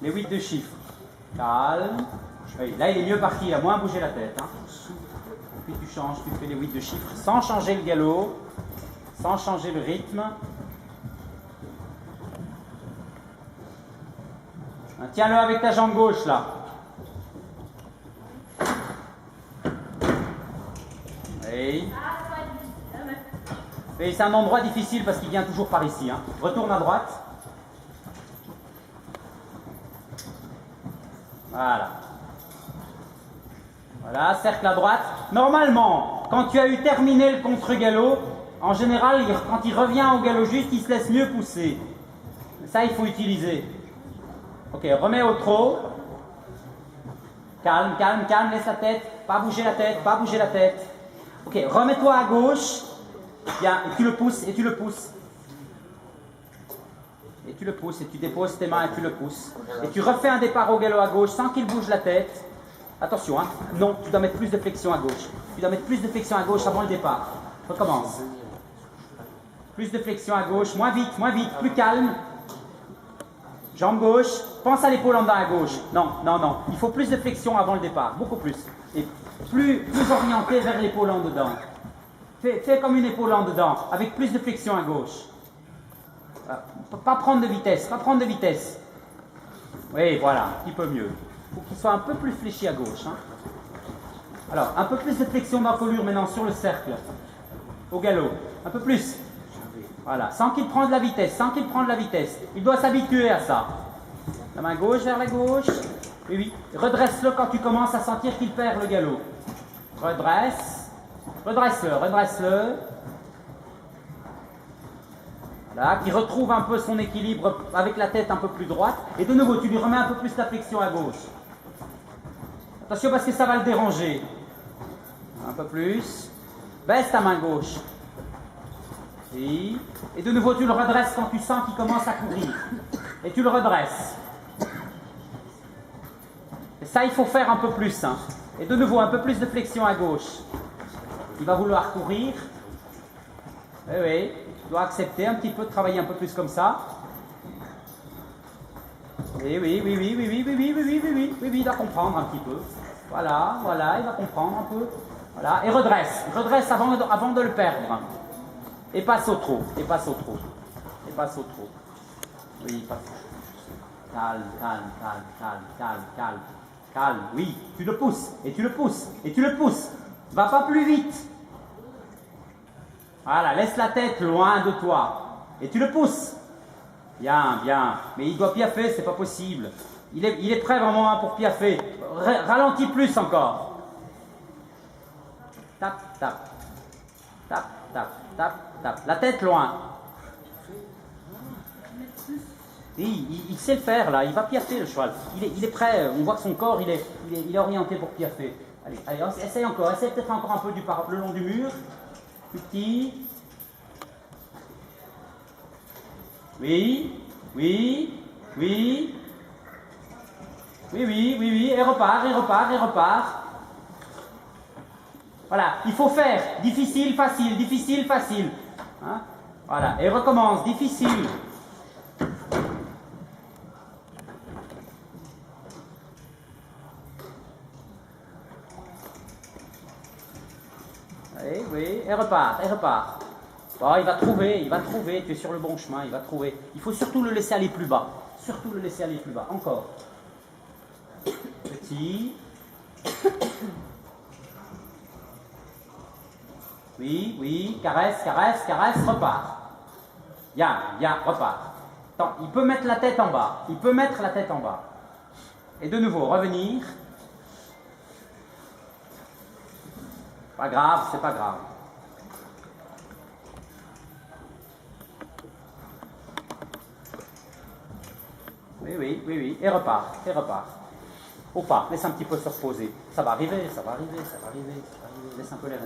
Les 8 de chiffres. Calme. Oui, là, il est mieux parti, il a moins bougé la tête. Hein. Puis tu changes, tu fais les 8 de chiffres sans changer le galop, sans changer le rythme. Tiens-le avec ta jambe gauche, là. Oui. Et c'est un endroit difficile parce qu'il vient toujours par ici. Hein. Retourne à droite. Voilà. Voilà, cercle à droite. Normalement, quand tu as eu terminé le contre-galop, en général, quand il revient au galop juste, il se laisse mieux pousser. Ça, il faut utiliser. Ok, remets au trot. Calme, calme, calme, laisse la tête. Pas bouger la tête, pas bouger la tête. Ok, remets-toi à gauche. Bien, et tu le pousses, et tu le pousses. Et tu le pousses, et tu déposes tes mains et tu le pousses. Et tu refais un départ au galop à gauche sans qu'il bouge la tête. Attention, hein. Non, tu dois mettre plus de flexion à gauche. Tu dois mettre plus de flexion à gauche avant le départ. Recommence. Plus de flexion à gauche, moins vite, plus calme. Jambe gauche, pense à l'épaule en bas à gauche. Non, non, non. Il faut plus de flexion avant le départ, beaucoup plus. Et plus orienté vers l'épaule en dedans. Fais comme une épaule en dedans, avec plus de flexion à gauche. Pas prendre de vitesse, pas prendre de vitesse. Oui, voilà, un petit peu mieux. Il faut qu'il soit un peu plus fléchi à gauche. Hein. Alors, un peu plus de flexion d'encolure maintenant sur le cercle. Au galop. Un peu plus. Voilà, sans qu'il prenne de la vitesse, sans qu'il prenne de la vitesse. Il doit s'habituer à ça. La main gauche vers la gauche. Oui, oui. Redresse-le quand tu commences à sentir qu'il perd le galop. Redresse. Redresse-le, redresse-le. Voilà, qu'il retrouve un peu son équilibre avec la tête un peu plus droite. Et de nouveau, tu lui remets un peu plus la flexion à gauche. Attention parce que ça va le déranger. Un peu plus. Baisse ta main gauche. Oui. Et de nouveau, tu le redresses quand tu sens qu'il commence à courir. Et tu le redresses. Et ça, il faut faire un peu plus. Hein. Et de nouveau, un peu plus de flexion à gauche. Il va vouloir courir. Oui, oui. Tu dois accepter un petit peu de travailler un peu plus comme ça. Oui, oui, oui, oui, oui, oui, oui, oui, oui, oui, oui, oui, oui, il va comprendre un petit peu. Voilà, voilà, il va comprendre un peu. Voilà, et redresse. Redresse avant de le perdre. Et passe au trot, et passe au trot, et passe au trot. Oui, passe. Calme, calme, calme, calme, calme, calme, calme. Oui, tu le pousses, et tu le pousses, et tu le pousses. Va pas plus vite. Voilà, laisse la tête loin de toi, et tu le pousses. Bien, bien. Mais il doit piaffer, c'est pas possible. Il est prêt vraiment hein, pour piaffer. Ralentis plus encore. Tape, tape. Tape, tape, tape, tape. La tête loin. Oui, il sait le faire là, il va piaffer le cheval. Il est prêt, on voit que son corps il est orienté pour piaffer. Allez, allez, essaye encore, essaye peut-être encore un peu le long du mur. Plus petit. Oui, oui, oui. Oui, oui, oui, oui, et repart, et repart, et repart. Voilà, il faut faire difficile, facile, difficile, facile. Hein? Voilà, et recommence, difficile. Oui, oui, et repart, et repart. Bon, il va trouver, tu es sur le bon chemin, il va trouver. Il faut surtout le laisser aller plus bas. Surtout le laisser aller plus bas, encore. Petit. Oui, oui, caresse, caresse, caresse, repart. Bien, bien, repart. Attends, il peut mettre la tête en bas. Il peut mettre la tête en bas. Et de nouveau, revenir. Pas grave, c'est pas grave. Oui, oui, oui, oui. Et repart, et repart. Au pas, laisse un petit peu se reposer. Ça va arriver, ça va arriver, ça va arriver, ça va arriver. Laisse un peu l'air.